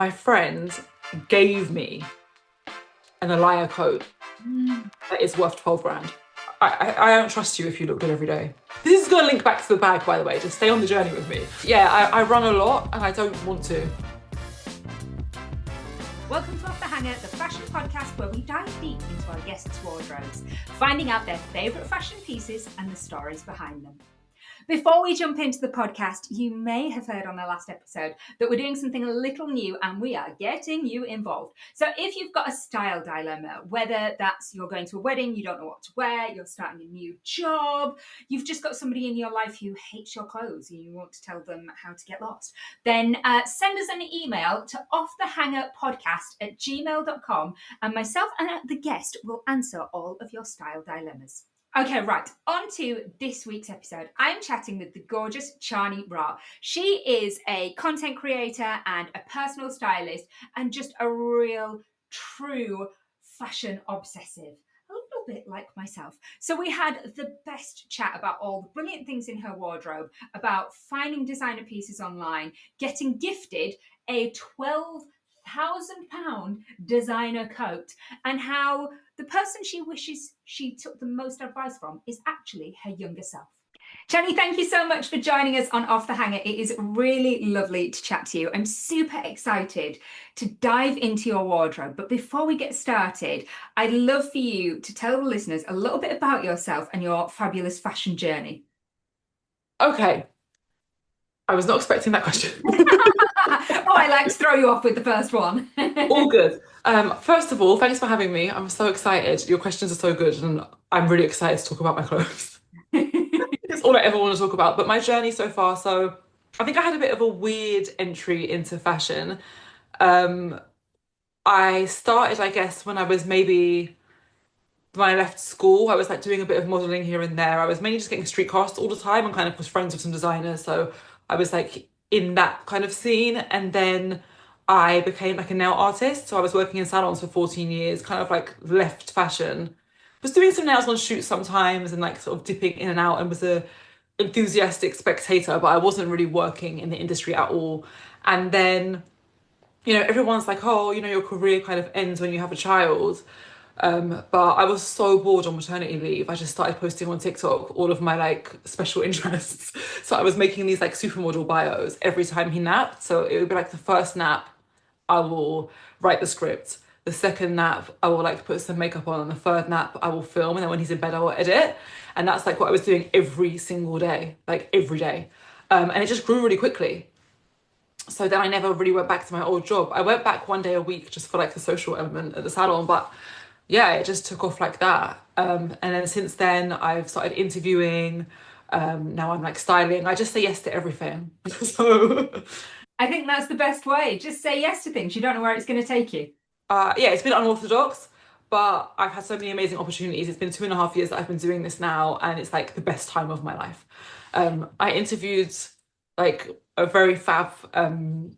My friend gave me an Alaïa coat that is worth 12 grand. I don't trust you if you look good every day. This is going to link back to the bag, by the way. Just stay on the journey with me. Yeah, I run a lot and I don't want to. Welcome to Off the Hanger, the fashion podcast where we dive deep into our guests' wardrobes, finding out their favourite fashion pieces and the stories behind them. Before we jump into the podcast, you may have heard on the last episode that we're doing something a little new and we are getting you involved. So if you've got a style dilemma, whether that's you're going to a wedding, you don't know what to wear, you're starting a new job, you've just got somebody in your life who hates your clothes and you want to tell them how to get lost, then send us an email to offthehangerpodcast@gmail.com and myself and the guest will answer all of your style dilemmas. Okay, right, on to this week's episode. I'm chatting with the gorgeous Chani Ra. She is a content creator and a personal stylist and just a real, true fashion obsessive. A little bit like myself. So we had the best chat about all the brilliant things in her wardrobe, about finding designer pieces online, getting gifted a £12,000 designer coat, and how the person she wishes she took the most advice from is actually her younger self. Chani, thank you so much for joining us on Off the Hanger. It is really lovely to chat to you. I'm super excited to dive into your wardrobe. But before we get started, I'd love for you to tell the listeners a little bit about yourself and your fabulous fashion journey. Okay. I was not expecting that question. Oh, I like to throw you off with the first one. All good. First of all, thanks for having me. I'm so excited. Your questions are so good and I'm really excited to talk about my clothes. It's all I ever want to talk about. But my journey so far, so I think I had a bit of a weird entry into fashion. I started, I guess, when I left school, I was like doing a bit of modeling here and there. I was mainly just getting street casts all the time and kind of was friends with some designers. So I was like in that kind of scene. And then I became like a nail artist. So I was working in salons for 14 years, kind of like left fashion. Was doing some nails on shoots sometimes and like sort of dipping in and out and was a enthusiastic spectator, but I wasn't really working in the industry at all. And then, everyone's like, oh, your career kind of ends when you have a child. But I was so bored on maternity leave. I just started posting on TikTok all of my like special interests. So I was making these like supermodel bios every time he napped. So it would be like the first nap, I will write the script. The second nap, I will like put some makeup on. And the third nap, I will film. And then when he's in bed, I will edit. And that's like what I was doing every single day, like every day. And it just grew really quickly. So then I never really went back to my old job. I went back one day a week just for like the social element at the salon, but yeah, it just took off like that. And then since then, I've started interviewing. Now I'm like styling. I just say yes to everything. So I think that's the best way. Just say yes to things. You don't know where it's going to take you. yeah, it's been unorthodox, but I've had so many amazing opportunities. It's been 2.5 years that I've been doing this now, and it's like the best time of my life. I interviewed like a very fab 80s,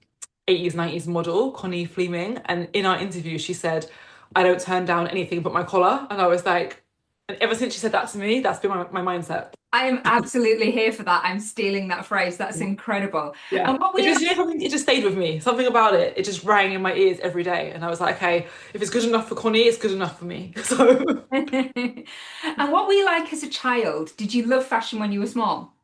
90s model, Connie Fleming, and in our interview, she said, I don't turn down anything but my collar. And I was like, and ever since she said that to me, that's been my mindset. I am absolutely here for that. I'm stealing that phrase. That's incredible. Yeah. And what It we just, something, it just stayed with me. Something about it, it just rang in my ears every day. And I was like, okay, if it's good enough for Connie, it's good enough for me. So and what were you like as a child? Did you love fashion when you were small?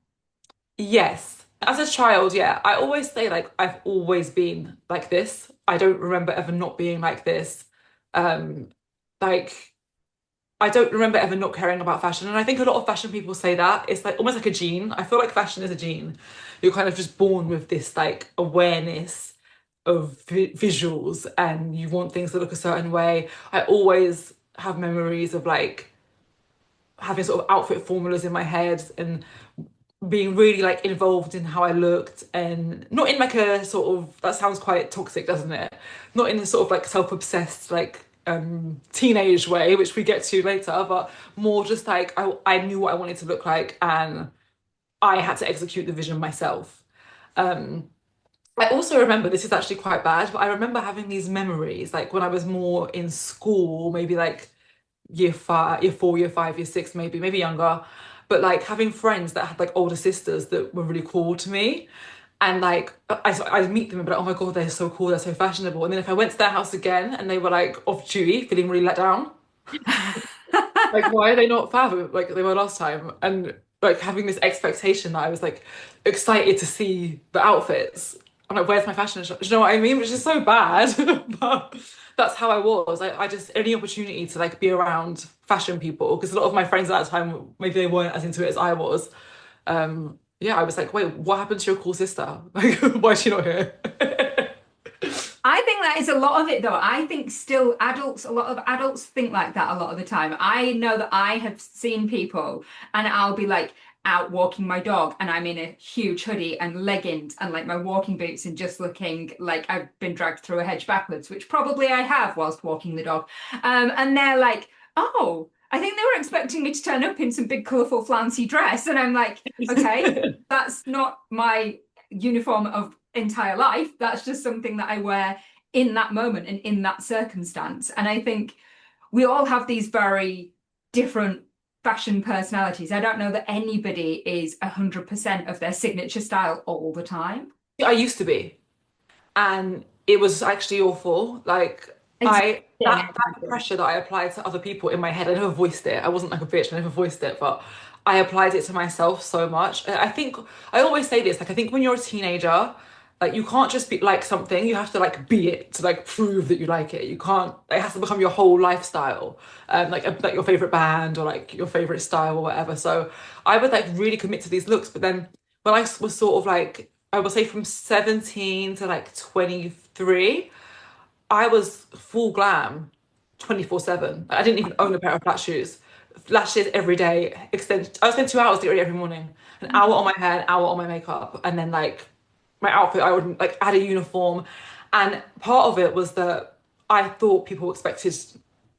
yes, as a child, yeah, I always say like I've always been like this. I don't remember ever not being like this. Um, like I don't remember ever not caring about fashion. And I think a lot of fashion people say that. It's like almost like a gene. I feel like fashion is a gene. You're kind of just born with this like awareness of visuals and you want things to look a certain way. I always have memories of like having sort of outfit formulas in my head and being really like involved in how I looked and not in like a sort of that sounds quite toxic, doesn't it? Not in a sort of like self-obsessed like teenage way, which we get to later, but more just like I knew what I wanted to look like and I had to execute the vision myself. Um I also remember this is actually quite bad, but I remember having these memories like when I was more in school, maybe like year five, year four, year five, year six, maybe younger, but like having friends that had like older sisters that were really cool to me. And like I'd meet them and be like, oh my God, they're so cool, they're so fashionable. And then if I went to their house again and they were like off duty, feeling really let down, like why are they not fab like they were last time? And like having this expectation that I was like excited to see the outfits. I'm like, where's my fashion show? Do you know what I mean? Which is so bad, but that's how I was. I just any opportunity to like be around fashion people because a lot of my friends at that time maybe they weren't as into it as I was. Yeah, I was like, wait, what happened to your cool sister? Like, why is she not here? I think that is a lot of it, though. I think still adults, a lot of adults think like that a lot of the time. I know that I have seen people, and I'll be like out walking my dog, and I'm in a huge hoodie and leggings and like my walking boots, and just looking like I've been dragged through a hedge backwards, which probably I have whilst walking the dog. And they're like, oh, I think they were expecting me to turn up in some big, colourful, flouncy dress. And I'm like, okay, that's not my uniform of entire life. That's just something that I wear in that moment and in that circumstance. And I think we all have these very different fashion personalities. I don't know that anybody is 100% of their signature style all the time. I used to be. And it was actually awful. Like I that that Exactly. pressure that I applied to other people in my head, I never voiced it. I wasn't like a bitch, I never voiced it, but I applied it to myself so much. I think I always say this, like I think when you're a teenager, like you can't just be like something, you have to like be it to like prove that you like it. You can't, it has to become your whole lifestyle. Like your favorite band or like your favorite style or whatever. So I would like really commit to these looks, but then when I was sort of like I would say from 17 to like 23, I was full glam 24/7. I didn't even own a pair of flat shoes. Lashes every day. I would spend 2 hours to get ready every morning. An hour on my hair, an hour on my makeup, and then like my outfit, I would like add a uniform. And part of it was that I thought people expected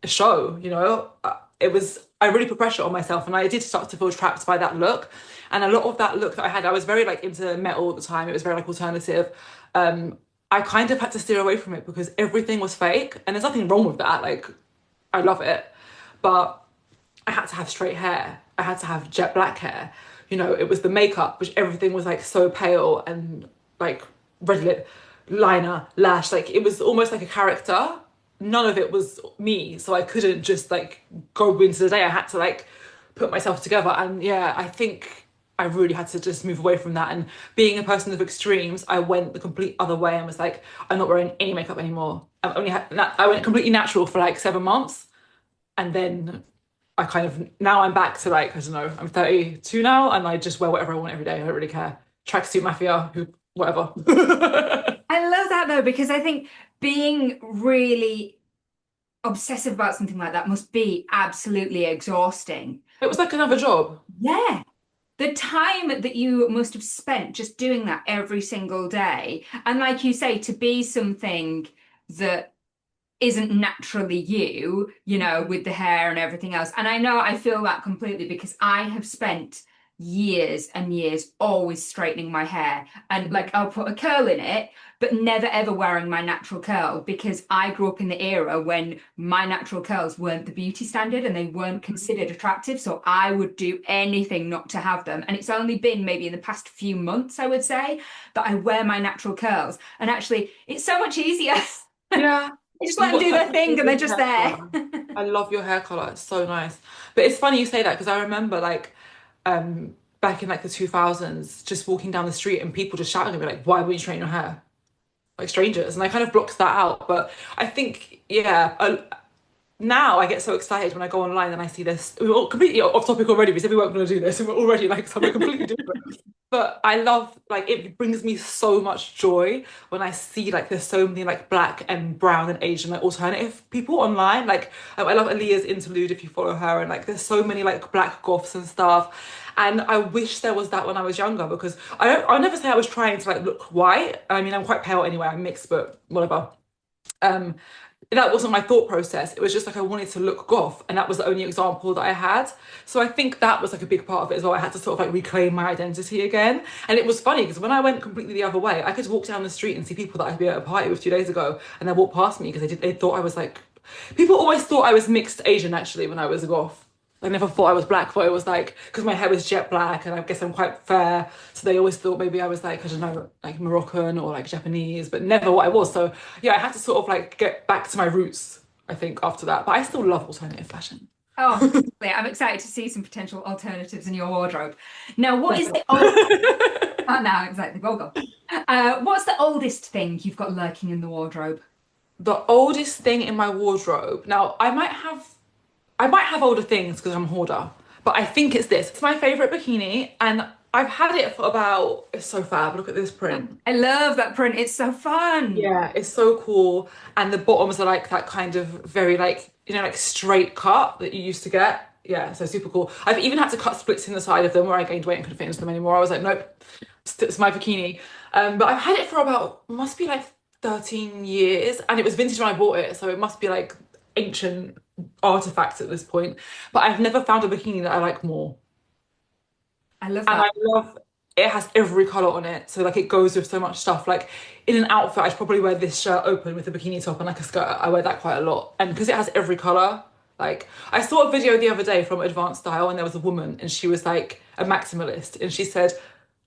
a show, you know? It was, I really put pressure on myself and I did start to feel trapped by that look. And a lot of that look that I had, I was very like into metal at the time. It was very like alternative. I kind of had to steer away from it because everything was fake. And there's nothing wrong with that. Like, I love it. But I had to have straight hair. I had to have jet black hair. You know, it was the makeup, which everything was like so pale and like red lip, liner, lash. Like it was almost like a character. None of it was me. So I couldn't just like go into the day. I had to like put myself together. And yeah, I think I really had to just move away from that. And being a person of extremes, I went the complete other way and was like, I'm not wearing any makeup anymore. I went completely natural for like 7 months. And then I kind of now I'm back to like I don't know I'm 32 now and I just wear whatever I want every day. I don't really care. Tracksuit mafia, who whatever. I love that though, because I think being really obsessive about something like that must be absolutely exhausting. It was like another job. Yeah. The time that you must have spent just doing that every single day. And like you say, to be something that isn't naturally you, you know, with the hair and everything else. And I know I feel that completely because I have spent years and years always straightening my hair. And like I'll put a curl in it, but never ever wearing my natural curl because I grew up in the era when my natural curls weren't the beauty standard and they weren't considered attractive. So I would do anything not to have them. And it's only been maybe in the past few months, I would say, that I wear my natural curls. And actually, it's so much easier. Yeah. I just let You've them got do such their an thing and they're amazing just hair there. color. I love your hair color. It's so nice. But it's funny you say that because I remember like back in like the 2000s just walking down the street and people just shouting at me like, why were you straightening your hair? Like strangers. And I kind of blocked that out. But I think, yeah, now I get so excited when I go online and I see this. We're all completely off topic already. We said we weren't going to do this, and we're already like something completely different. But I love like it brings me so much joy when I see like there's so many like black and brown and Asian like alternative people online. Like I love Aaliyah's interlude if you follow her, and like there's so many like black goths and stuff. And I wish there was that when I was younger because I'll never say I was trying to like look white. I mean I'm quite pale anyway. I'm mixed, but whatever. Um, that wasn't my thought process. It was just like I wanted to look goth, and that was the only example that I had. So I think that was like a big part of it as well. I had to sort of like reclaim my identity again. And it was funny because when I went completely the other way, I could walk down the street and see people that I'd been at a party with 2 days ago, and they walked past me because they thought I was like. People always thought I was mixed Asian actually when I was a goth. I never thought I was black, but it was like because my hair was jet black and I guess I'm quite fair, so they always thought maybe I was like I don't know like Moroccan or like Japanese, but never what I was. So yeah, I had to sort of like get back to my roots, I think, after that. But I still love alternative fashion. Oh, yeah, I'm excited to see some potential alternatives in your wardrobe. Now, what is the old? Definitely. Oh, now exactly. Well done. What's the oldest thing you've got lurking in the wardrobe? The oldest thing in my wardrobe. Now, I might have older things because I'm a hoarder, but I think it's this. It's my favorite bikini, and I've had it for about, it's so fab. Look at this print. I love that print. It's so fun. Yeah, it's so cool. And the bottoms are like that kind of very like, like straight cut that you used to get. Yeah, so super cool. I've even had to cut splits in the side of them where I gained weight and couldn't fit into them anymore. I was like, nope, it's my bikini. But I've had it for about, must be like 13 years, and it was vintage when I bought it, so it must be like ancient artifacts at this point. But I've never found a bikini that I like more. I love And that. I love it has every color on it. So like it goes with so much stuff. Like in an outfit, I'd probably wear this shirt open with a bikini top and like a skirt. I wear that quite a lot. And because it has every color, like I saw a video the other day from Advanced Style and there was a woman and she was like a maximalist and she said,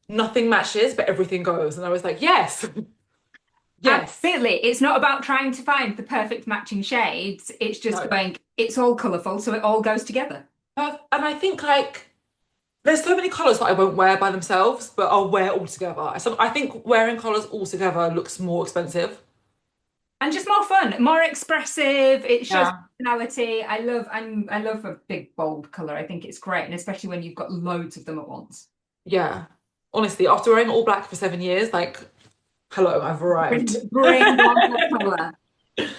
nothing matches, but everything goes. And I was like, yes, yes. Absolutely. It's not about trying to find the perfect matching shades. It's just No. going, it's all colourful, so it all goes together. And I think like there's so many colours that I won't wear by themselves, but I'll wear all together. So I think wearing colours all together looks more expensive. And just more fun, more expressive. It shows Yeah. personality. I love a big bold colour. I think it's great, and especially when you've got loads of them at once. Yeah. Honestly, after wearing all black for 7 years, like, hello, I've arrived. Bring on the colour.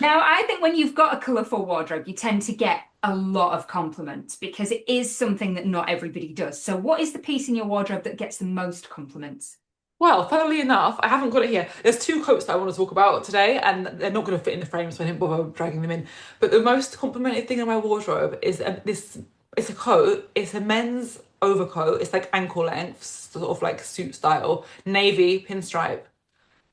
Now, I think when you've got a colourful wardrobe, you tend to get a lot of compliments because it is something that not everybody does. So, what is the piece in your wardrobe that gets the most compliments? Well, funnily enough, I haven't got it here. There's two coats that I want to talk about today, and they're not going to fit in the frame, so I didn't bother dragging them in. But the most complimented thing in my wardrobe is this. It's a coat. It's a men's overcoat. It's like ankle length, sort of like suit style, navy pinstripe.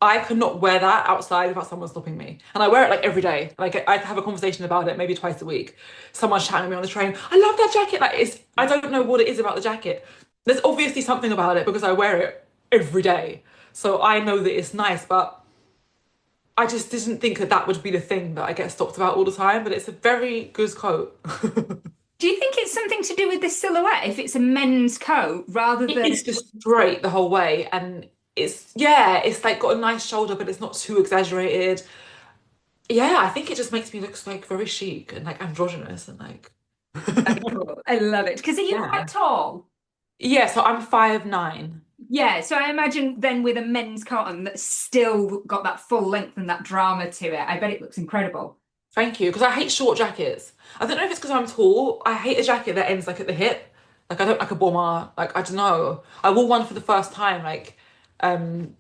I could not wear that outside without someone stopping me. And I wear it like every day. Like I have a conversation about it maybe twice a week. Someone's chatting with me on the train. I love that jacket. Like it's I don't know what it is about the jacket. There's obviously something about it because I wear it every day. So I know that it's nice, but I just didn't think that that would be the thing that I get stopped about all the time. But it's a very good coat. Do you think it's something to do with the silhouette if it's a men's coat rather It than is just straight the whole way, and it's like got a nice shoulder, but it's not too exaggerated. Yeah, I think it just makes me look like very chic and like androgynous and like cool? I love it. Because are you quite yeah. tall? Yeah, so I'm 5'9". Yeah, so I imagine then with a men's cotton that's still got that full length and that drama to it, I bet it looks incredible. Thank you, because I hate short jackets. I don't know if it's because I'm tall. I hate a jacket that ends like at the hip. Like I don't like a bomber. Like I don't know. I wore one for the first time like um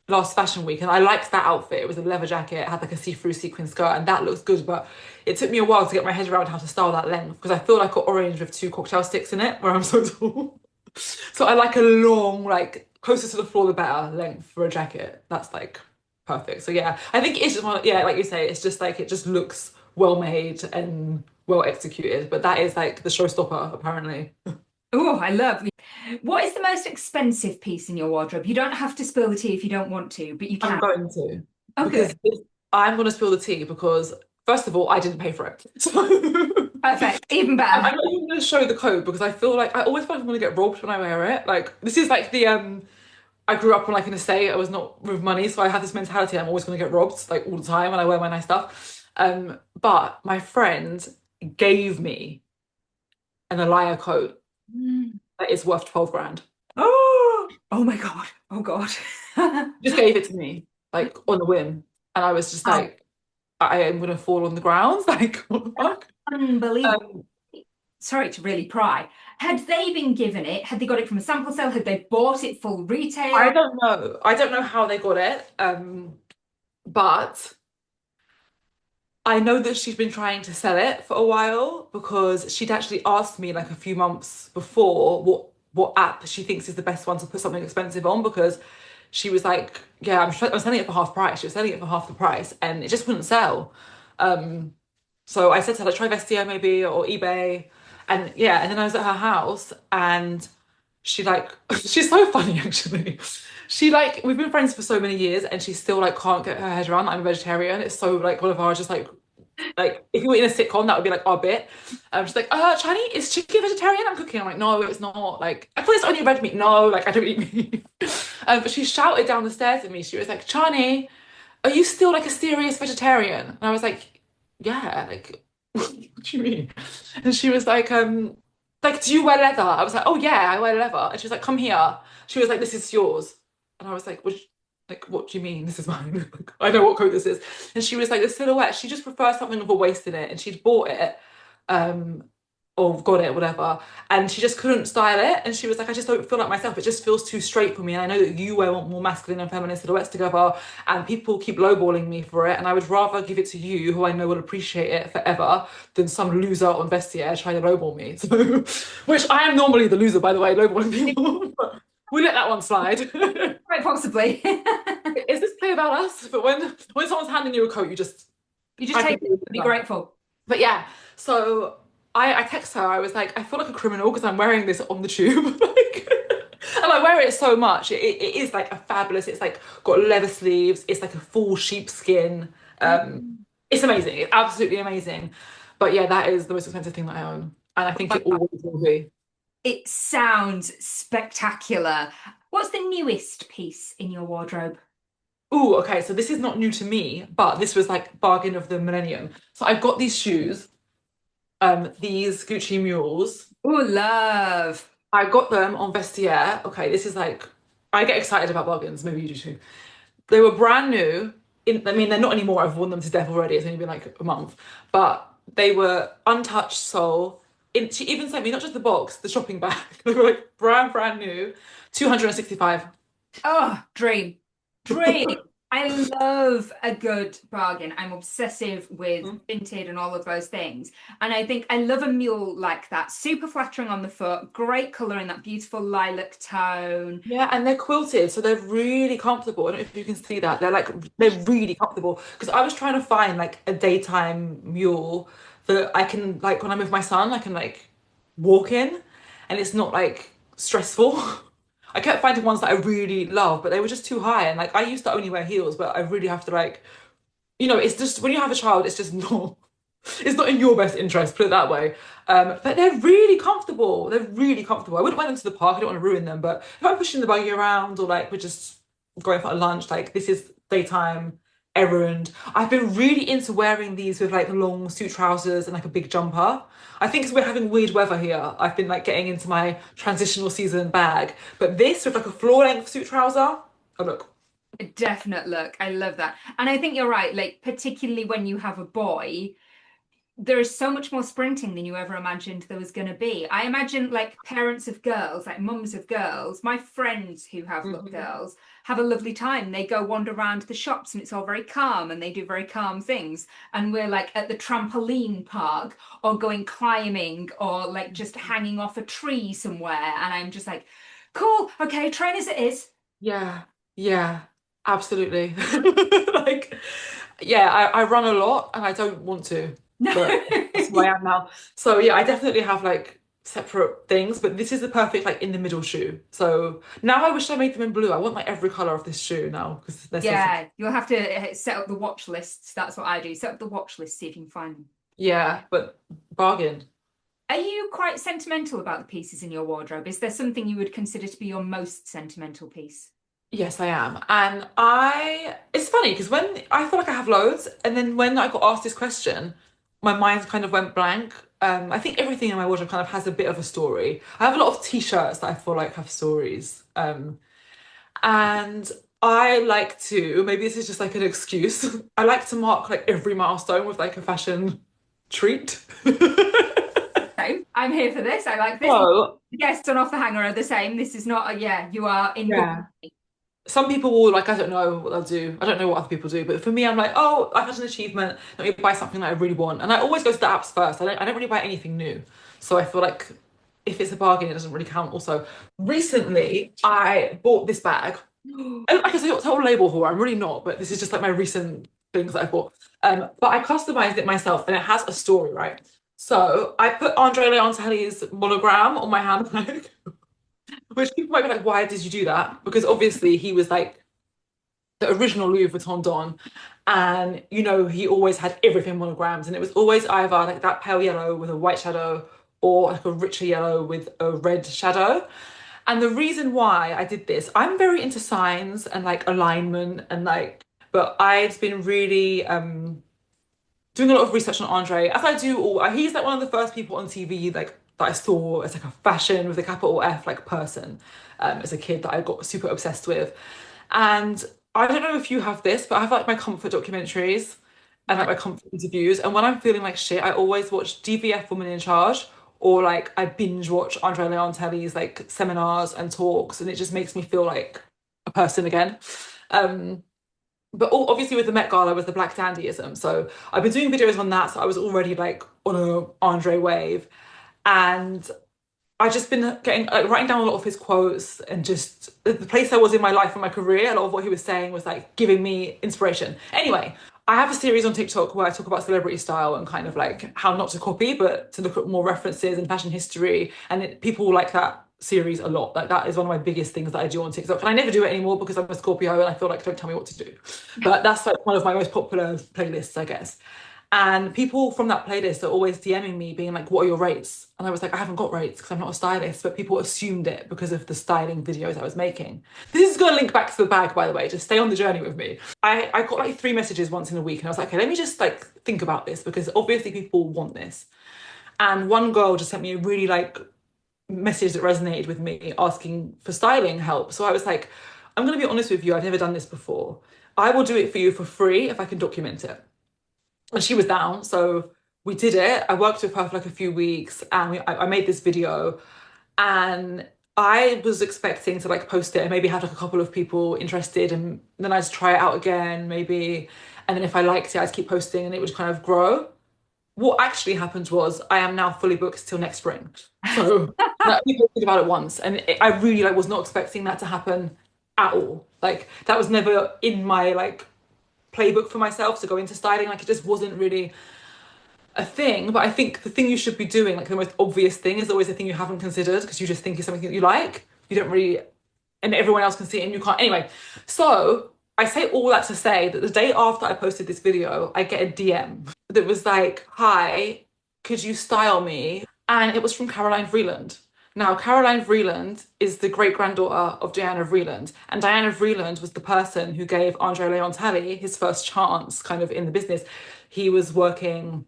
last fashion week and I liked that outfit. It was a leather jacket, it had like a see-through sequin skirt and that looks good, but it took me a while to get my head around how to style that length because I feel like an orange with two cocktail sticks in it where I'm so tall. So I like a long, like closer to the floor the better length for a jacket. That's like perfect. So yeah, I think it's just one, yeah, like you say, it's just like it just looks well made and well executed. But that is like the showstopper, apparently. Oh, I love. What is the most expensive piece in your wardrobe? You don't have to spill the tea if you don't want to, but you I'm can. going to Oh, good. because I'm going to spill the tea because first of all, I didn't pay for it. So Perfect. Even I'm better. not even going to show the code because I feel like I always feel like I'm going to get robbed when I wear it. Like this is like the I grew up on like an estate. I was not with money, so I had this mentality I'm always going to get robbed like all the time when I wear my nice stuff. But my friend gave me an Alaïa coat Mm. that is worth 12 grand. Oh, oh my God. Oh God. Just gave it to me like on a whim, and I was just Oh, like, I am going to fall on the ground. Like what the fuck? unbelievable. Um, Sorry to really pry. Had they been given it? Had they got it from a sample sale? Had they bought it full I retail? don't know. I don't know how they got it. But I know that she's been trying to sell it for a while because she'd actually asked me like a few months before what app she thinks is the best one to put something expensive on because she was like, yeah, I'm selling it for half price. She was selling it for half the price and it just wouldn't sell. So I said to her, like, try Vestio maybe or eBay. And yeah, and then I was at her house and she like she's so funny actually. She like we've been friends for so many years and she still like can't get her head around that I'm a vegetarian. It's so like one of our just like if you were in a sitcom, that would be like our bit. She's like, Chani, is chicken vegetarian? I'm cooking. I'm like, no, it's not. Like, I thought it's only red meat. No, like I don't eat meat. But she shouted down the stairs at me. She was like, Chani, are you still like a serious vegetarian? And I was like, yeah, like, what do you mean? And she was like, do you wear leather? I was like, oh yeah, I wear leather. And she was like, come here. She was like, this is yours. And I was like, like, what do you mean? This is mine. Like, I know what coat this is. And she was like, the silhouette, she just prefers something with a waist in it. And she'd bought it, um, or got it, whatever. And she just couldn't style it. And she was like, I just don't feel like myself. It just feels too straight for me. And I know that you wear more masculine and feminine silhouettes together. And people keep lowballing me for it. And I would rather give it to you, who I know will appreciate it forever, than some loser on Vestiaire trying to lowball me. So, which I am normally the loser, by the way, lowballing people. But we let that one slide. Quite possibly. Is this play about us? But when someone's handing you a coat, You just take it and be grateful. But yeah, so I text her. I was like, I feel like a criminal because I'm wearing this on the tube. Like, and I wear it so much. It is like a fabulous. It's like got leather sleeves. It's like a full sheepskin. It's amazing. It's absolutely amazing. But yeah, that is the most expensive thing that I own, and I think it always will be. It sounds spectacular. What's the newest piece in your wardrobe? Oh, okay. So this is not new to me, but this was like bargain of the millennium. So I've got these shoes, these Gucci mules. Oh, love. I got them on Vestiaire. Okay, this is like I get excited about bargains. Maybe you do too. They were brand new. I mean, they're not anymore. I've worn them to death already. It's only been like a month, but they were untouched sole. She even sent me not just the box, the shopping bag. They were like brand new, 265. Oh, dream. Dream. I love a good bargain. I'm obsessive with vintage and all of those things. And I think I love a mule like that. Super flattering on the foot, great colour in that beautiful lilac tone. Yeah, and they're quilted, so they're really comfortable. I don't know if you can see that. They're really comfortable. Because I was trying to find like a daytime mule that I can like when I'm with my son, I can like walk in and it's not like stressful. I kept finding ones that I really love, but they were just too high. And like I used to only wear heels, but I really have to like, it's just when you have a child, it's just not it's not in your best interest, put it that way. But they're really comfortable. They're really comfortable. I wouldn't wear them to the park, I don't want to ruin them, but if I'm pushing the buggy around or like we're just going for a lunch, like this is daytime errand. I've been really into wearing these with like long suit trousers and like a big jumper. I think because we're having weird weather here, I've been like getting into my transitional season bag. But this with like a floor length suit trouser, oh look. A definite look. I love that. And I think you're right, like particularly when you have a boy, there is so much more sprinting than you ever imagined there was going to be. I imagine like parents of girls, like mums of girls, my friends who have little girls have a lovely time. They go wander around the shops and it's all very calm and they do very calm things. And we're like at the trampoline park or going climbing or like just hanging off a tree somewhere. And I'm just like, cool, okay, train as it is. Yeah, yeah, absolutely. Like, yeah, I run a lot and I don't want to. No. But that's who I am now. So yeah, I definitely have like separate things, but this is the perfect like in the middle shoe. So now I wish I made them in blue. I want like every color of this shoe now because they're Yeah, you'll have to set up the watch lists. That's what I do. Set up the watch list, see if you can find them. yeah, but bargain. Are you quite sentimental about the pieces in your wardrobe? Is there something you would consider to be your most sentimental piece? Yes, I am. And it's funny because when I feel like I have loads, and then when I got asked this question, my mind kind of went blank. I think everything in my wardrobe kind of has a bit of a story. I have a lot of t-shirts that I feel like have stories. And I like to, maybe this is just like an excuse, I like to mark like every milestone with like a fashion treat. Same. I'm here for this. I like this. So, Guests on Off the Hanger are the same. This is not a, yeah, you are in good yeah. company. Some people will like, I don't know what they'll do. I don't know what other people do, but for me, I'm like, oh, I've had an achievement. Let me buy something that I really want. And I always go to the apps first. I don't really buy anything new. So I feel like if it's a bargain, it doesn't really count. Also, recently I bought this bag. And like I say, it's a whole label haul. I'm really not, but this is just like my recent things that I bought. But I customized it myself and it has a story, right? So I put Andre Leontelli's monogram on my handbag, which people might be like, why did you do that? Because obviously he was like the original Louis Vuitton Don. And he always had everything monograms, and it was always either like that pale yellow with a white shadow or like a richer yellow with a red shadow. And the reason why I did this, I'm very into signs and like alignment and but I'd been really doing a lot of research on Andre, as I do all. He's like one of the first people on TV like that I saw as like a fashion with a capital F like person, as a kid that I got super obsessed with. And I don't know if you have this, but I have like my comfort documentaries and like Right. my comfort interviews. And when I'm feeling like shit, I always watch DVF Woman in Charge, or like I binge watch Andre Leon like seminars and talks, and it just makes me feel like a person again. Um, but obviously with the Met Gala was the Black Dandyism. So I've been doing videos on that. So I was already like on a Andre wave. And I just been getting like writing down a lot of his quotes, and just the place I was in my life and my career, a lot of what he was saying was like giving me inspiration. Anyway, I have a series on TikTok where I talk about celebrity style and kind of like how not to copy, but to look at more references and fashion history. And people like that series a lot. Like that is one of my biggest things that I do on TikTok. And I never do it anymore because I'm a Scorpio and I feel like don't tell me what to do. But that's like one of my most popular playlists, I guess. And people from that playlist are always DMing me, being like, "What are your rates?" And I was like, "I haven't got rates because I'm not a stylist," but people assumed it because of the styling videos I was making. This is going to link back to the bag, by the way. Just stay on the journey with me. I got like three messages once in a week, and I was like, "Okay, let me just like think about this because obviously people want this." And one girl just sent me a really like message that resonated with me, asking for styling help. So I was like, "I'm going to be honest with you. I've never done this before. I will do it for you for free if I can document it." And she was down, so we did it. I worked with her for like a few weeks, and I made this video, and I was expecting to like post it and maybe have like a couple of people interested, and then I'd try it out again, maybe, and then if I liked it, I'd keep posting, and it would kind of grow. What actually happened was I am now fully booked till next spring. So that we posted about it once, and I really like was not expecting that to happen at all. Like that was never in my like playbook for myself to go into styling. Like it just wasn't really a thing. But I think the thing you should be doing, like the most obvious thing, is always the thing you haven't considered because you just think it's something that you like. You don't really, and everyone else can see it and you can't. Anyway, so I say all that to say that the day after I posted this video, I get a DM that was like, "Hi, could you style me?" And it was from Caroline Vreeland. Now, Caroline Vreeland is the great granddaughter of Diana Vreeland. And Diana Vreeland was the person who gave Andre Leon Talley his first chance kind of in the business. He was working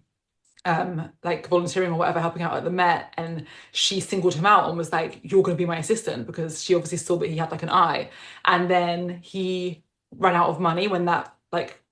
like volunteering or whatever, helping out at the Met, and she singled him out and was like, "You're going to be my assistant," because she obviously saw that he had like an eye. And then he ran out of money when that like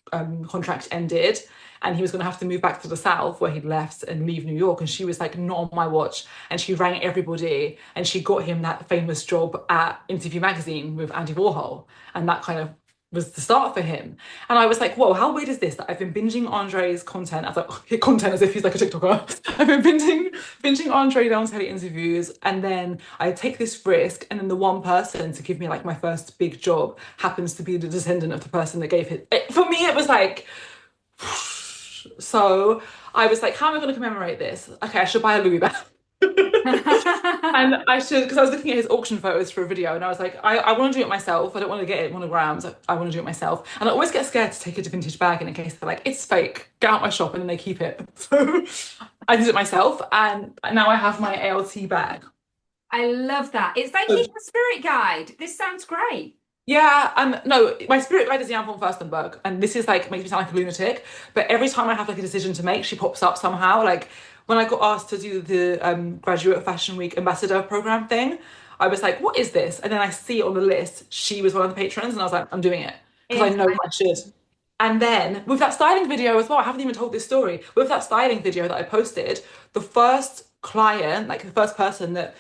contract ended, and he was going to have to move back to the South where he'd left and leave New York. And she was like, "Not on my watch," and she rang everybody, and she got him that famous job at Interview Magazine with Andy Warhol, and that kind of was the start for him. And I was like, whoa, how weird is this that I've been binging Andre's content as like content as if he's like a TikToker. I've been binging Andre down Telly interviews, and then I take this risk, and then the one person to give me like my first big job happens to be the descendant of the person that gave it. For me, it was like so I was like, how am I going to commemorate this? Okay, I should buy a Louis bag. And I should, because I was looking at his auction photos for a video, and I was like, I want to do it myself. I don't want to get it monograms. I want to do it myself. And I always get scared to take a vintage bag in case they're like, "It's fake, get out my shop," and then they keep it. So I did it myself, and now I have my ALT bag. I love that. It's like he's a spirit guide. This sounds great. Yeah, and no, my spirit guide is Jan von Furstenberg, and this is like makes me sound like a lunatic. But every time I have like a decision to make, she pops up somehow. Like when I got asked to do the graduate fashion week ambassador program thing, I was like, "What is this?" And then I see it on the list. She was one of the patrons, and I was like, "I'm doing it because I know I should." And then with that styling video as well, I haven't even told this story. With that styling video that I posted, the first client, like the first person that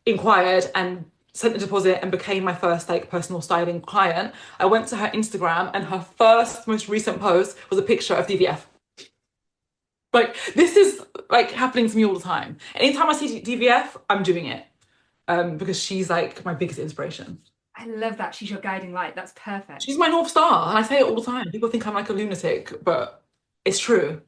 inquired and sent the deposit and became my first like personal styling client, I went to her Instagram, and her first most recent post was a picture of DVF. Like this is like happening to me all the time. Anytime I see DVF, I'm doing it. Because she's like my biggest inspiration. I love that. She's your guiding light. That's perfect. She's my North Star. And I say it all the time. People think I'm like a lunatic, but it's true.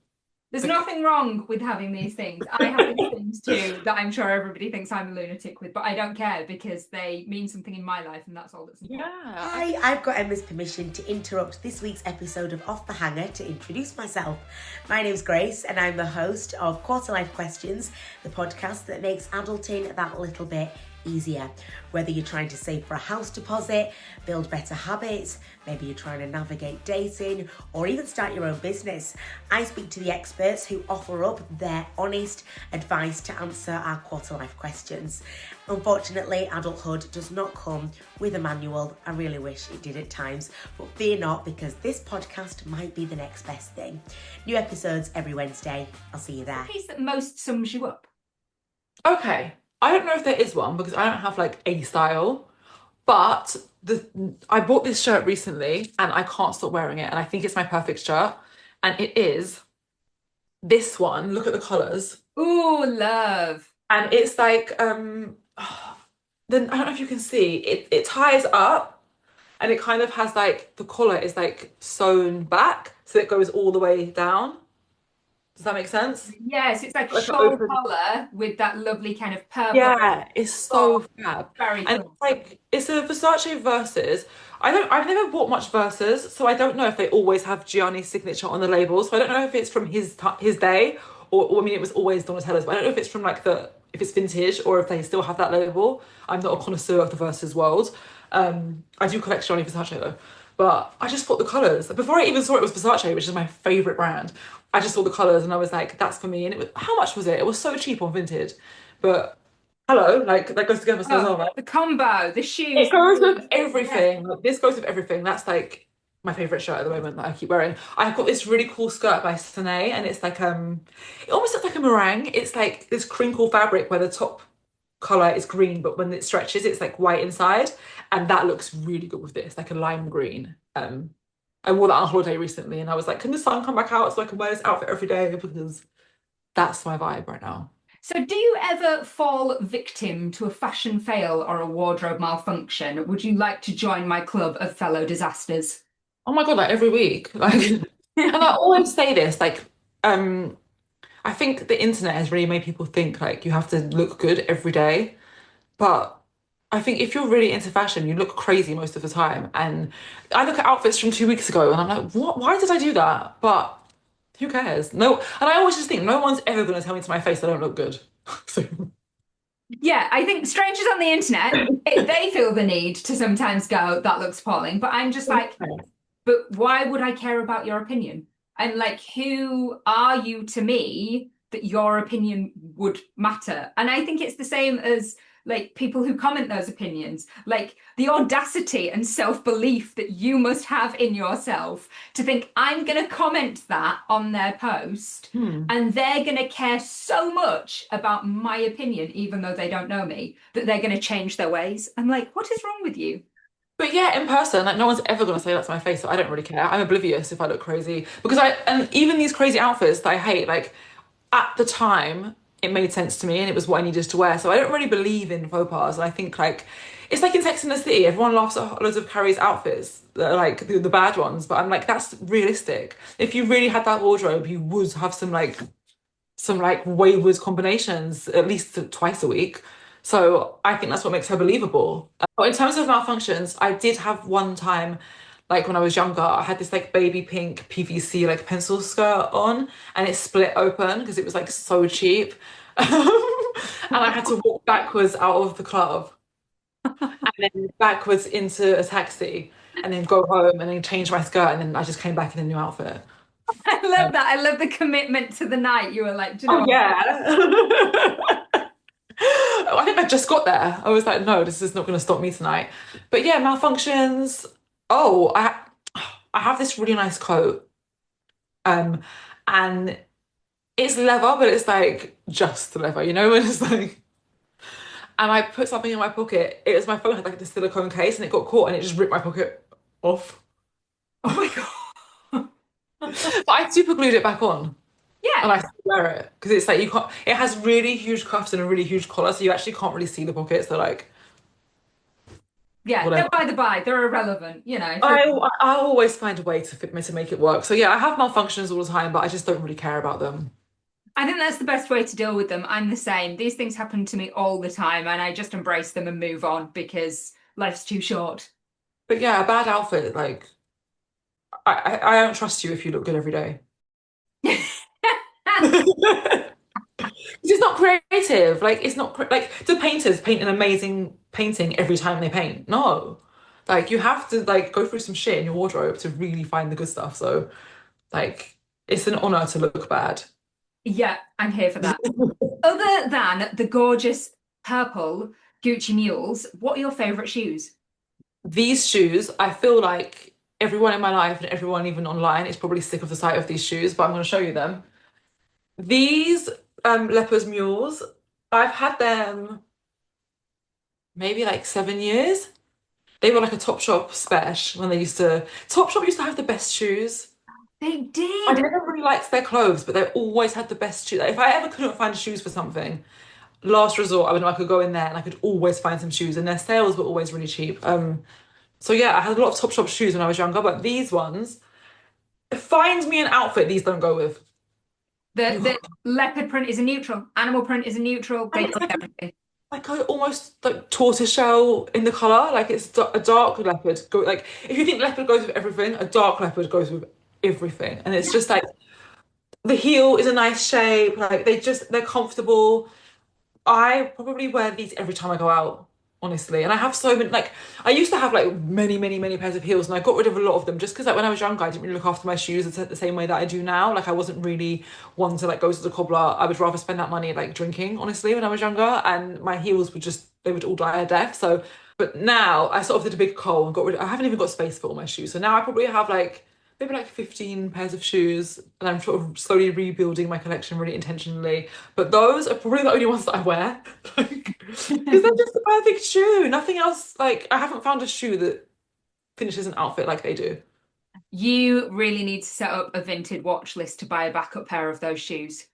There's Like, nothing wrong with having these things. I have these things too that I'm sure everybody thinks I'm a lunatic with, but I don't care because they mean something in my life and that's all that's important. yeah, I Hi, think I've got Emma's permission to interrupt this week's episode of Off the Hanger to introduce myself. My name's Grace and I'm the host of Quarter Life Questions, the podcast that makes adulting that little bit easier. Whether you're trying to save for a house deposit, build better habits, maybe you're trying to navigate dating, or even start your own business, I speak to the experts who offer up their honest advice to answer our quarter life questions. Unfortunately, adulthood does not come with a manual. I really wish it did at times, but fear not, because this podcast might be the next best thing. New episodes every Wednesday. I'll see you there. The piece that most sums you up. okay. I don't know if there is one because I don't have like a style, but I bought this shirt recently and I can't stop wearing it, and I think it's my perfect shirt, and it is this one. Look at the colours, Ooh, love. and it's like then I don't know if you can see it ties up, and it kind of has like the collar is like sewn back, so it goes all the way down. Does that make sense? Yes, it's like a Like an shawl open. collar with that lovely kind of purple. Yeah, it's so Oh, fab. very And cool. it's like it's a Versace Versus. I've never bought much Versus, so I don't know if they always have Gianni's signature on the label. So I don't know if it's from his day or I mean it was always Donatella's, but I don't know if it's from like the if it's vintage or if they still have that label. I'm not a connoisseur of the Versus world. I do collect Gianni Versace though. But I just thought the colours, before I even saw it was Versace, which is my favourite brand, I just saw the colours and I was like, that's for me. And it was, how much was it? It was so cheap on Vinted. But hello, like that goes together so Oh, well, right? the combo, the shoes. It goes with Yeah. everything. Like, this goes with everything. That's like my favorite shirt at the moment that I keep wearing. I've got this really cool skirt by Sane, and it's like it almost looks like a meringue. It's like this crinkle fabric where the top color is green, but when it stretches, it's like white inside, and that looks really good with this, like a lime green. I wore that on holiday recently, and I was like, can the sun come back out so I can wear this outfit every day because that's my vibe right now. So, do you ever fall victim to a fashion fail or a wardrobe malfunction? Would you like to join my club of fellow disasters? Oh my God, like every week. Like, and I always say this, like, um, I think the internet has really made people think like you have to look good every day. But I think if you're really into fashion, you look crazy most of the time. And I look at outfits from 2 weeks ago and I'm like, what? Why did I do that? But who cares? No, and I always just think no one's ever going to tell me to my face I don't look good. So, Yeah, I think strangers on the internet, they feel the need to sometimes go, that looks appalling. But I'm just like, but why would I care about your opinion? I'm like, who are you to me that your opinion would matter? And I think it's the same as like people who comment those opinions, like the audacity and self-belief that you must have in yourself to think I'm going to comment that on their post hmm. and they're going to care so much about my opinion, even though they don't know me, that they're going to change their ways. I'm like, what is wrong with you? But yeah, in person, like no one's ever gonna say that to my face, so I don't really care. I'm oblivious if I look crazy because and even these crazy outfits that I hate, like at the time, it made sense to me and it was what I needed to wear. So I don't really believe in faux pas. And I think like it's like in Sex and the City, everyone laughs at loads of Carrie's outfits, that are, like the bad ones. But I'm like, that's realistic. If you really had that wardrobe, you would have some like wayward combinations at least twice a week. So I think that's what makes her believable. But in terms of malfunctions, I did have one time, like when I was younger, I had this like baby pink PVC like pencil skirt on, and it split open because it was like so cheap. And I had to walk backwards out of the club and then backwards into a taxi and then go home and then change my skirt and then I just came back in a new outfit. I love that. I love the commitment to the night. You were like, do you know Oh what? yeah. I think I just got there. I was like, no, this is not going to stop me tonight. But yeah, malfunctions. Oh, I have this really nice coat. Um, and it's leather, but it's like just leather, you know, when it's like and I put something in my pocket. It was my phone had like the silicone case and it got caught and it just ripped my pocket off. Oh my God. But I super glued it back on Yeah. and I still wear it because it's like you can't it has really huge cuffs and a really huge collar, so you actually can't really see the pockets. They're like Yeah, they're whatever. by the by, they're irrelevant, you know. I I always find a way to fit me to make it work. So yeah, I have malfunctions all the time, but I just don't really care about them. I think that's the best way to deal with them. I'm the same. These things happen to me all the time, and I just embrace them and move on because life's too short. But yeah, a bad outfit, like I don't trust you if you look good every day. It's not creative. Like it's not like the painters paint an amazing painting every time they paint. No. Like you have to like go through some shit in your wardrobe to really find the good stuff. So like it's an honor to look bad. Yeah, I'm here for that. Other than the gorgeous purple Gucci mules, what are your favorite shoes? These shoes, I feel like everyone in my life and everyone even online is probably sick of the sight of these shoes, but I'm going to show you them. These Leopards mules, I've had them maybe like 7 years. They were like a Topshop special when they used to. Topshop used to have the best shoes. They I did. never really liked their clothes, but they always had the best shoes. Like, if I ever couldn't find shoes for something, last resort, I would know I could go in there and I could always find some shoes, and their sales were always really cheap. So yeah, I had a lot of Topshop shoes when I was younger, but these ones, find me an outfit these don't go with. The You the can't. leopard print is a neutral, animal print is a neutral. And They go it's with everything. like a, almost like tortoise shell in the color. Like it's a dark leopard. Go like if you think leopard goes with everything, a dark leopard goes with everything. And it's just like the heel is a nice shape. Like they're comfortable. I probably wear these every time I go out, honestly. And I have so many, like, I used to have like many, many, many pairs of heels, and I got rid of a lot of them just because, like, when I was younger, I didn't really look after my shoes the same way that I do now. Like, I wasn't really one to like go to the cobbler. I would rather spend that money like drinking, honestly, when I was younger. And my heels would just, they would all die a death. So, but now I sort of did a big cull and got rid I haven't even got space for all my shoes. So now I probably have like, maybe like 15 pairs of shoes, and I'm sort of slowly rebuilding my collection really intentionally. But those are probably the only ones that I wear. Like, because they're just the perfect shoe. Nothing else, like, I haven't found a shoe that finishes an outfit like they do. You really need to set up a vintage watch list to buy a backup pair of those shoes.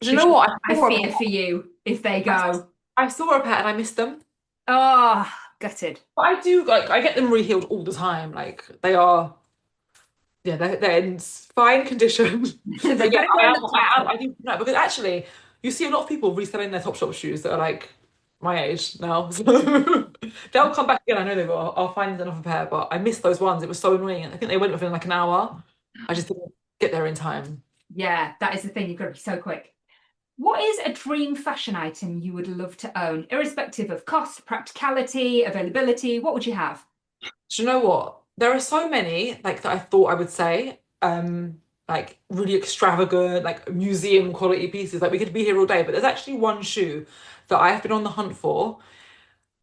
Do you know what? I fear for you if they go. I saw a pair and I missed them. Oh, gutted. But I do, like, I get them rehealed all the time. Like, they are, yeah, they're in fine condition. They're But gonna yeah, go in the I closet. do, no, because actually, you see a lot of people reselling their Topshop shoes that are like my age now. So they'll come back again. I know they will. I'll find another pair, but I missed those ones. It was so annoying. I think they went within like an hour. I just didn't get there in time. Yeah, that is the thing. You've got to be so quick. What is a dream fashion item you would love to own, irrespective of cost, practicality, availability? What would you have? Do you know what? There are so many like that I thought I would say, like really extravagant, like museum quality pieces. Like we could be here all day, but there's actually one shoe that I have been on the hunt for,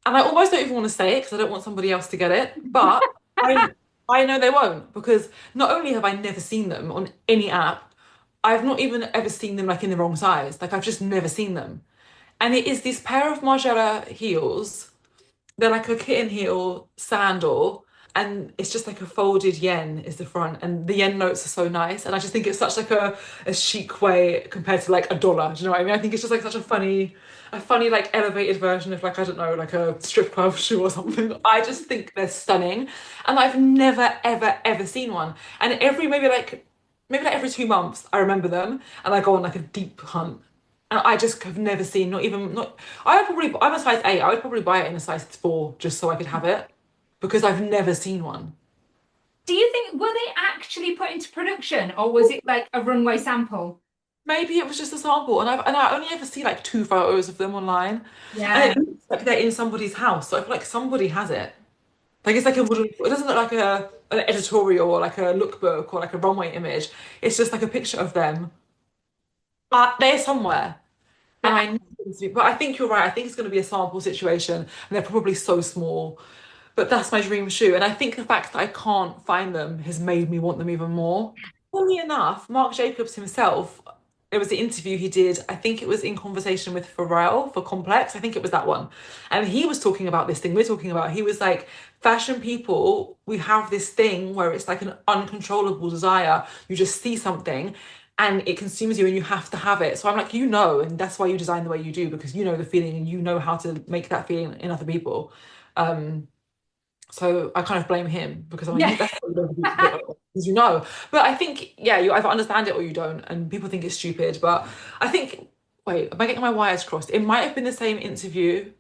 and I almost don't even want to say it because I don't want somebody else to get it. But I I know they won't because not only have I never seen them on any app, I've not even ever seen them like in the wrong size. Like I've just never seen them. And it is this pair of Margiela heels. They're like a kitten heel sandal, and it's just like a folded yen is the front, and the yen notes are so nice. And I just think it's such like a chic way compared to like a dollar. Do you know what I mean? I think it's just like such a funny like elevated version of like I don't know, like a strip club shoe or something. I just think they're stunning, and I've never ever ever seen one. And maybe like every 2 months, I remember them, and I go on like a deep hunt. And I just have never seen, not even, not, I would probably, I'm a size 8, I would probably buy it in a size 4 just so I could have it because I've never seen one. Do you think were they actually put into production or was it like a runway sample? Maybe it was just a sample, and I only ever see like 2 photos of them online, and Yeah. it looks like they're in somebody's house, so I feel like somebody has it. Like it's like it doesn't look like an editorial or like a lookbook or like a runway image. It's just like a picture of them. They're somewhere. And I know but I think you're right. I think it's going to be a sample situation, and they're probably so small. But that's my dream shoe, and I think the fact that I can't find them has made me want them even more. Funnily enough, Marc Jacobs himself, it was the interview he did. I think it was in conversation with Pharrell for Complex. I think it was that one, and he was talking about this thing we're talking about. He was like, fashion people, we have this thing where it's like an uncontrollable desire. You just see something and it consumes you and you have to have it. So I'm like, and that's why you design the way you do because you know the feeling and you know how to make that feeling in other people. So I kind of blame him because I'm like, Yeah. that's what you don't do, because you know. But I think, yeah, you either understand it or you don't, and people think it's stupid. But I think, wait, am I getting my wires crossed? It might have been the same interview.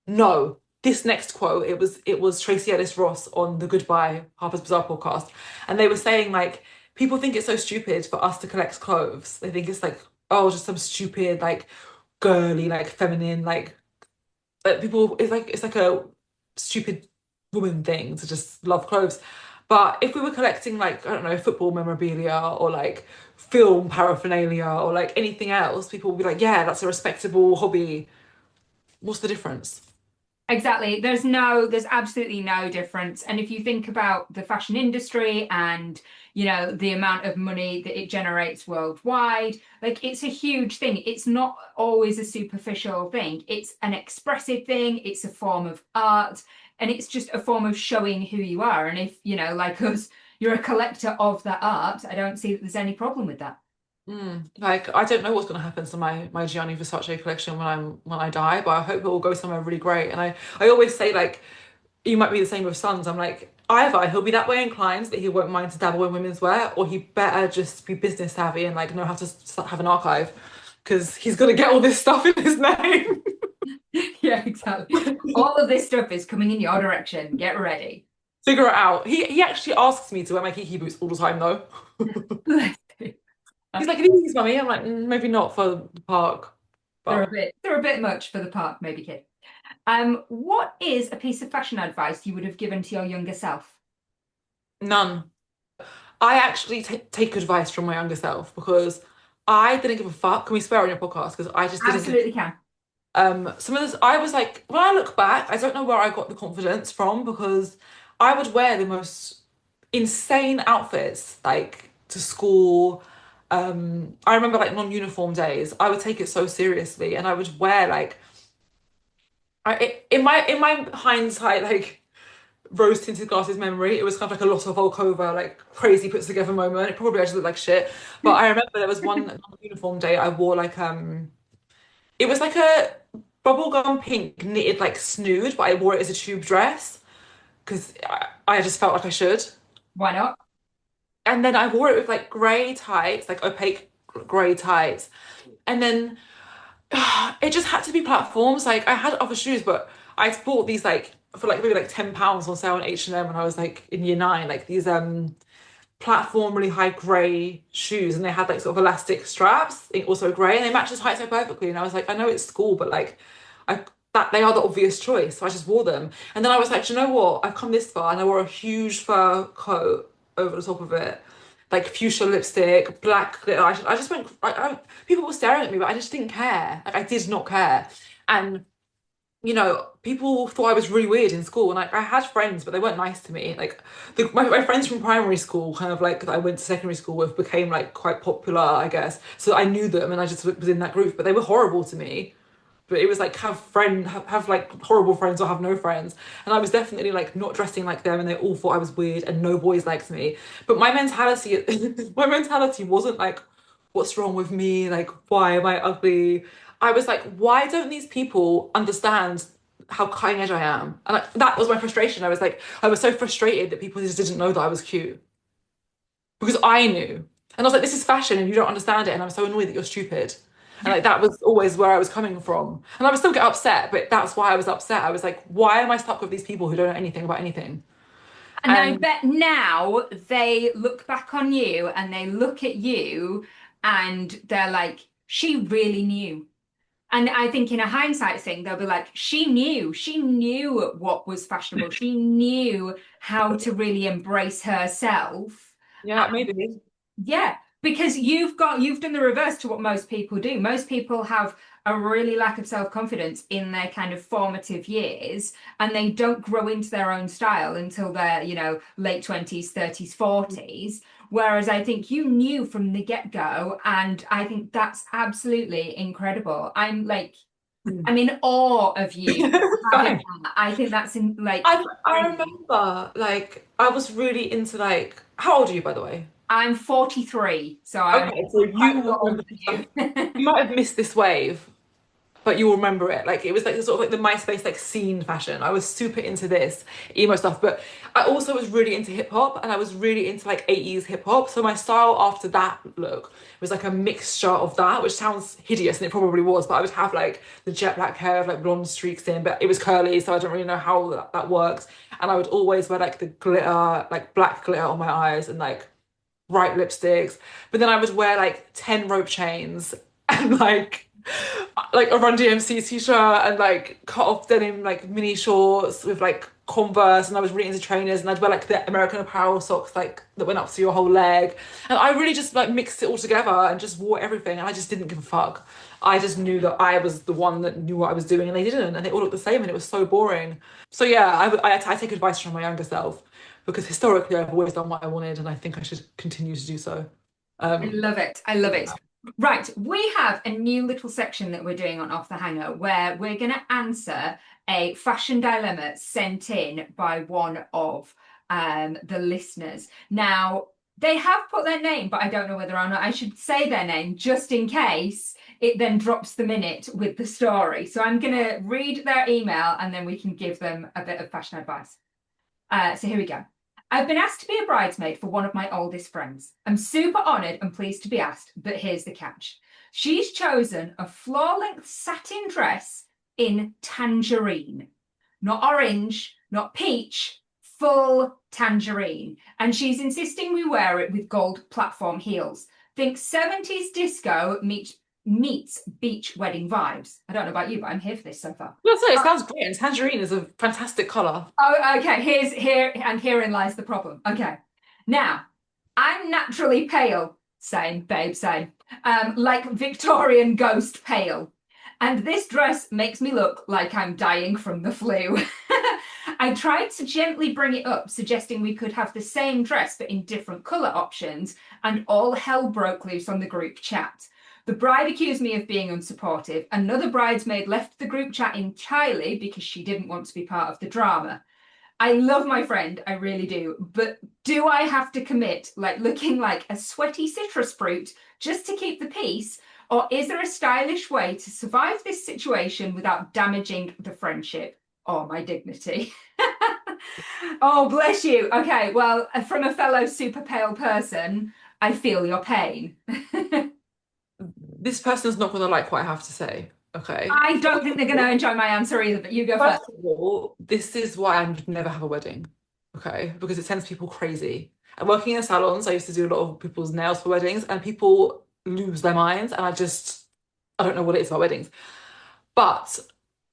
No, this next quote, it was Tracy Ellis Ross on the Goodbye Harper's Bazaar podcast, and they were saying like people think it's so stupid for us to collect clothes. They think it's like, oh, just some stupid like girly like feminine like people it's like a stupid woman thing to just love clothes. But if we were collecting like, I don't know, football memorabilia or like film paraphernalia or like anything else, people would be like, yeah, that's a respectable hobby. What's the difference? Exactly. There's absolutely no difference. And if you think about the fashion industry and, the amount of money that it generates worldwide, like it's a huge thing. It's not always a superficial thing. It's an expressive thing. It's a form of art, and it's just a form of showing who you are. And if, like us, you're a collector of that art, I don't see that there's any problem with that. Like I don't know what's going to happen to my Gianni Versace collection when I die, but I hope it will go somewhere really great. And I always say like you might be the same with sons. I'm like either he'll be that way inclined that he won't mind to dabble in women's wear, or he better just be business savvy and like know how to have an archive because he's going to get all this stuff in his name. Yeah, exactly. All of this stuff is coming in your direction. Get ready. Figure it out. He actually asks me to wear my Kiki boots all the time though. He's like, these, mummy. I'm like, maybe not for the park, They're a but bit they're a bit much for the park, maybe kid. What is a piece of fashion advice you would have given to your younger self? none. I actually take advice from my younger self because I didn't give a fuck. Can we swear on your podcast? Because I just didn't give. Absolutely can. Some of this, I was like, when I look back, I don't know where I got the confidence from because I would wear the most insane outfits like to school. I remember like non-uniform days. I would take it so seriously, and I would wear like in my hindsight like rose tinted glasses memory. It was kind of like a lot of Volkova, like crazy puts together moment. It probably actually looked like shit. But I remember there was one uniform day I wore like it was like a bubblegum pink knitted like snood, but I wore it as a tube dress because I just felt like I should. Why not? And then I wore it with like grey tights, like opaque grey tights. And then it just had to be platforms. Like I had other shoes, but I bought these like for like maybe like £10 on sale on H&M when I was like in year nine, like these platform really high grey shoes, and they had like sort of elastic straps, also grey, and they matched the tights so perfectly. And I was like, I know it's school, but like I that they are the obvious choice. So I just wore them. And then I was like, do you know what? I've come this far, and I wore a huge fur coat over the top of it. Like fuchsia lipstick, black glitter. I just went. People were staring at me, but I just didn't care. Like I did not care. And people thought I was really weird in school, and like I had friends, but they weren't nice to me. Like my friends from primary school, kind of like that I went to secondary school with, became like quite popular, I guess. So I knew them, and I just was in that group, but they were horrible to me. But it was like have like horrible friends or have no friends, and I was definitely like not dressing like them, and they all thought I was weird, and no boys liked me. But my mentality, my mentality wasn't like, what's wrong with me? Like, why am I ugly? I was like, why don't these people understand how cutting edge I am? And like that was my frustration. I was so frustrated that people just didn't know that I was cute because I knew. And I was like, this is fashion and you don't understand it. And I'm so annoyed that you're stupid. And like that was always where I was coming from. And I would still get upset, but that's why I was upset. I was like, why am I stuck with these people who don't know anything about anything? And I And bet now they look back on you and they look at you and they're like, she really knew. And I think in a hindsight thing, they'll be like, she knew what was fashionable. She knew how to really embrace herself. yeah, maybe. Yeah, because you've done the reverse to what most people do. Most people have a really lack of self-confidence in their kind of formative years, and they don't grow into their own style until they're, late 20s, 30s, 40s. Whereas I think you knew from the get-go, and I think that's absolutely incredible. I'm in awe of you having that. I think that's I remember like I was really into like how old are you by the way? I'm 43, so I'm Okay, so quite a lot older than you. you might have missed this wave. but you'll remember it. Like it was like the sort of like the MySpace like scene fashion. I was super into this emo stuff, but I also was really into hip hop and I was really into like 80s hip hop. So my style after that look was like a mixture of that, which sounds hideous and it probably was, but I would have like the jet black hair with like blonde streaks in, but it was curly, so I don't really know how that works. And I would always wear like the glitter, like black glitter on my eyes and like bright lipsticks. But then I would wear like 10 rope chains and like a Run DMC t-shirt and like cut off denim like mini shorts with like Converse, and I was really into trainers, and I'd wear like the American Apparel socks like that went up to your whole leg. And I really just like mixed it all together and just wore everything, and I just didn't give a fuck. I just knew that I was the one that knew what I was doing and they didn't, and they all looked the same and it was so boring. So yeah, I take advice from my younger self because historically I've always done what I wanted and I think I should continue to do so. I Um, love it. I love it. Right, we have a new little section that we're doing on Off the Hanger where we're going to answer a fashion dilemma sent in by one of the listeners. Now, they have put their name, but I don't know whether or not I should say their name just in case it then drops them in it with the story. So I'm going to read their email and then we can give them a bit of fashion advice. So here we go. I've been asked to be a bridesmaid for one of my oldest friends. I'm super honoured and pleased to be asked, but here's the catch. She's chosen a floor-length satin dress in tangerine. Not orange, not peach, full tangerine. And she's insisting we wear it with gold platform heels. Think 70s disco meets beach wedding vibes. I don't know about you, but I'm here for this so far. Well, so it sounds great, and tangerine is a fantastic colour. Oh, okay. Herein lies the problem. Okay. Now, I'm naturally pale, same, babe, same. Like Victorian ghost pale. And this dress makes me look like I'm dying from the flu. I tried to gently bring it up, suggesting we could have the same dress but in different colour options, and all hell broke loose on the group chat. The bride accused me of being unsupportive. Another bridesmaid left the group chat entirely because she didn't want to be part of the drama. I love my friend, I really do. But do I have to commit, like looking like a sweaty citrus fruit just to keep the peace? Or is there a stylish way to survive this situation without damaging the friendship or my dignity? Oh, bless you. Okay, well, from a fellow super pale person, I feel your pain. This person's not going to like what I have to say, okay? I don't think they're going to enjoy my answer either, but you go First first. of all, this is why I would never have a wedding, okay? Because it sends people crazy. And working in salons, I used to do a lot of people's nails for weddings, and people lose their minds, and I don't know what it is about weddings. But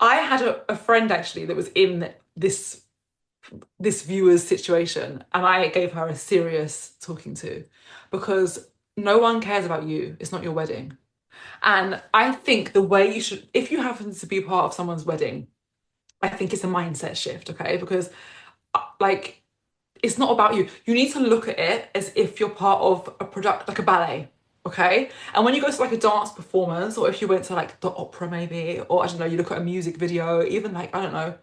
I had a friend actually that was in this viewer's situation, and I gave her a serious talking to because no one cares about you. It's not your wedding. And I think the way you should, if you happen to be part of someone's wedding, I think it's a mindset shift, okay? Because like it's not about you. You need to look at it as if you're part of a product, like a ballet, okay? And when you go to like a dance performance, or if you went to like the opera maybe, or I don't know, you look at a music video, even like, I don't know,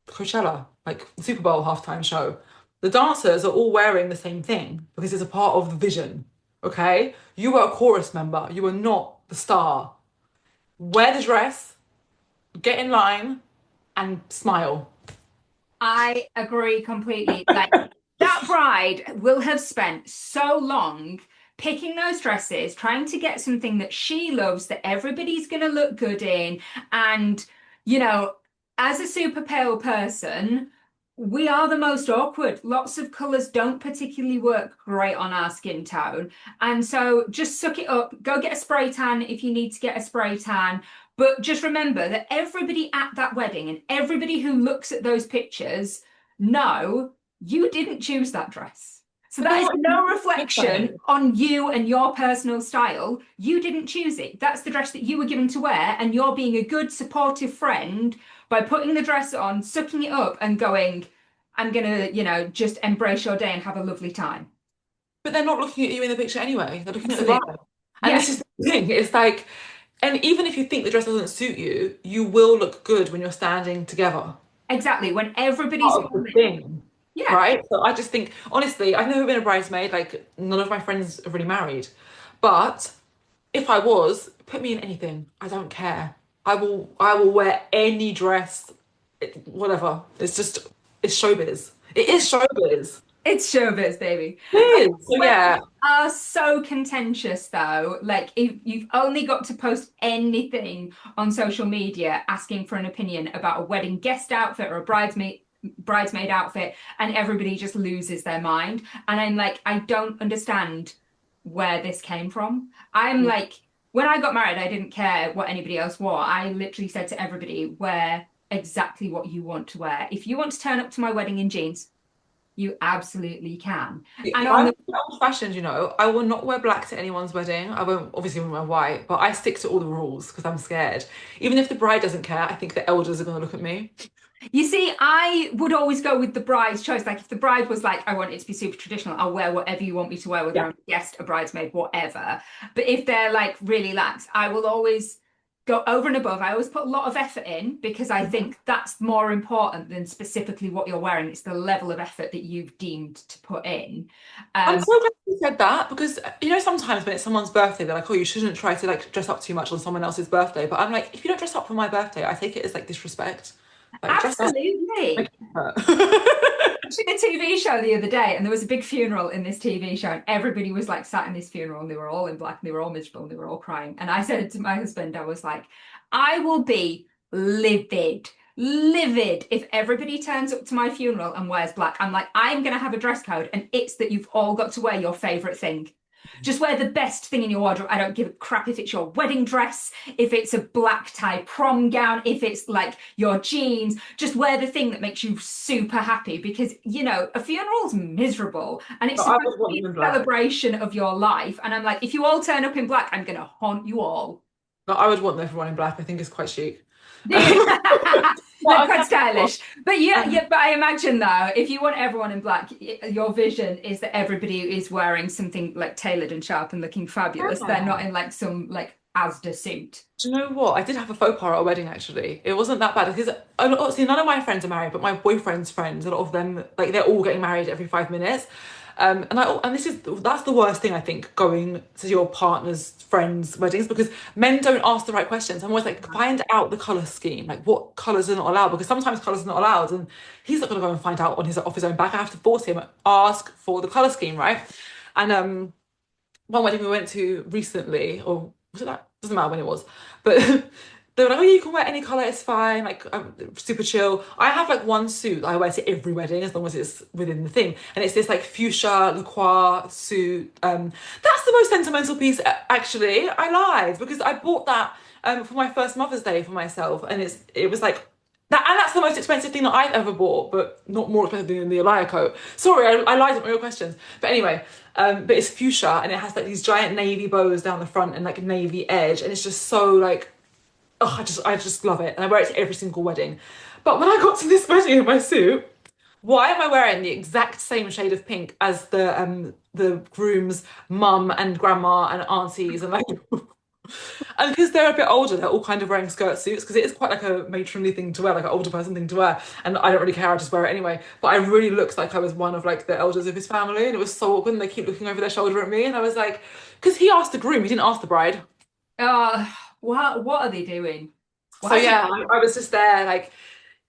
Coachella, like the Super Bowl halftime show, the dancers are all wearing the same thing because it's a part of the vision, okay? You were a chorus member, you were not the star. Wear the dress, get in line, and smile. I agree completely. Like that bride will have spent so long picking those dresses, trying to get something that she loves, that everybody's going to look good in. And, you know, as a super pale person, we are the most awkward. Lots of colours don't particularly work great on our skin tone. And so just suck it up, go get a spray tan if you need to get a spray tan. But just remember that everybody at that wedding and everybody who looks at those pictures know you didn't choose that dress. So that is no reflection on you and your personal style. You didn't choose it. That's the dress that you were given to wear, and you're being a good, supportive friend by putting the dress on, sucking it up, and going, I'm gonna, just embrace your day and have a lovely time. But they're not looking at you in the picture anyway. They're looking at the Absolutely. bride. And Yeah, this is the thing. It's like, and even if you think the dress doesn't suit you, you will look good when you're standing together. exactly. When everybody's Part of the thing. yeah, Right? So I just think, honestly, I've never been a bridesmaid. Like, none of my friends are really married. But if I was, put me in anything. I don't care. I will wear any dress, whatever. It's showbiz. It is showbiz. It's showbiz, baby. It I think is. So yeah. weddings are so contentious, though. Like, if you've only got to post anything on social media asking for an opinion about a wedding guest outfit or a bridesmaid outfit, and everybody just loses their mind. And I'm like, I don't understand where this came from. I'm like, when I got married, I didn't care what anybody else wore. I literally said to everybody, wear exactly what you want to wear. If you want to turn up to my wedding in jeans, you absolutely can. And on I'm the old fashioned, you know. I will not wear black to anyone's wedding. I won't obviously won't wear white, but I stick to all the rules because I'm scared. Even if the bride doesn't care, I think the elders are gonna look at me. You see, I would always go with the bride's choice. Like if the bride was like, I want it to be super traditional, I'll wear whatever you want me to wear, whether Yeah. I'm a guest, a bridesmaid, whatever. But if they're like really lax, I will always go over and above. I always put a lot of effort in because I think that's more important than specifically what you're wearing. It's the level of effort that you've deemed to put in. I'm Um, so glad you said that because you know sometimes when it's someone's birthday, they're like, "Oh, you shouldn't try to like dress up too much on someone else's birthday." But I'm like, if you don't dress up for my birthday, I take it as like disrespect. Like dress up, make Absolutely. it. Watching a TV show the other day, and there was a big funeral in this TV show, and everybody was like sat in this funeral, and they were all in black, and they were all miserable, and they were all crying. And I said to my husband, I was like, I will be livid, livid if everybody turns up to my funeral and wears black. I'm like, I'm gonna have a dress code, and it's that you've all got to wear your favorite thing. Just wear the best thing in your wardrobe. I don't give a crap if it's your wedding dress, if it's a black tie prom gown, if it's like your jeans. Just wear the thing that makes you super happy because, you know, a funeral's miserable and it's But I supposed would to want be them in a black. celebration of your life. And I'm like, if you all turn up in black, I'm going to haunt you all. No, I would want everyone in black. I think it's quite chic. Do you? But Like I've quite never got- stylish. But yeah, um, yeah, but I imagine though, if you want everyone in black, your vision is that everybody is wearing something like tailored and sharp and looking fabulous. They're not yeah. in like some like Asda suit. Do you know what? I did have a faux pas at a wedding actually. It wasn't that bad because obviously none of my friends are married, but my boyfriend's friends, a lot of them, like they're all getting married every 5 minutes. And that's the worst thing I think going to your partner's friends' weddings because men don't ask the right questions. I'm always like, find out the color scheme, like what colors are not allowed because sometimes colors are not allowed, and he's not gonna go and find out on his off his own back. I have to force him ask for the color scheme, right? And one wedding we went to recently, or was it that? Doesn't matter when it was, but they were like, "Oh, yeah, you can wear any color, it's fine." Like, super chill. I have like one suit that I wear to every wedding as long as it's within the thing, and it's this like fuchsia lacroix suit. That's the most sentimental piece, actually. I lied because I bought that for my first Mother's Day for myself, and it was like that, and that's the most expensive thing that I've ever bought, but not more expensive than the Alaïa coat. Sorry, I lied on all your questions. But anyway, but it's fuchsia and it has like these giant navy bows down the front and like navy edge, and it's just so like, oh, I just love it, and I wear it to every single wedding. But when I got to this wedding in my suit, why am I wearing the exact same shade of pink as the groom's mum and grandma and aunties and like and because they're a bit older, they're all kind of wearing skirt suits because it is quite like a matronly thing to wear, like an older person thing to wear. And I don't really care, I just wear it anyway. But I really looked like I was one of like the elders of his family, and it was so awkward. And they keep looking over their shoulder at me, and I was like, because he asked the groom, he didn't ask the bride. Oh, what are they doing? So Why is it? yeah, I was just there like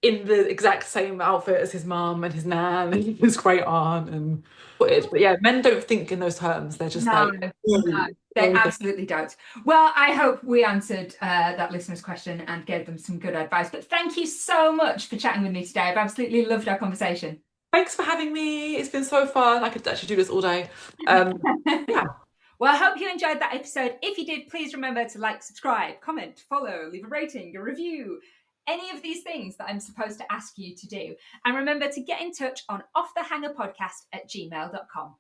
in the exact same outfit as his mum and his nan and his great aunt and weird. But yeah, men don't think in those terms. They're just No, like, no, they absolutely don't. Well, I hope we answered that listener's question and gave them some good advice. But thank you so much for chatting with me today. I've absolutely loved our conversation. thanks for having me. It's been so fun. I could actually do this all day. Yeah. Well, I hope you enjoyed that episode. If you did, please remember to like, subscribe, comment, follow, leave a rating, a review, any of these things that I'm supposed to ask you to do. And remember to get in touch on offthehangerpodcast@gmail.com.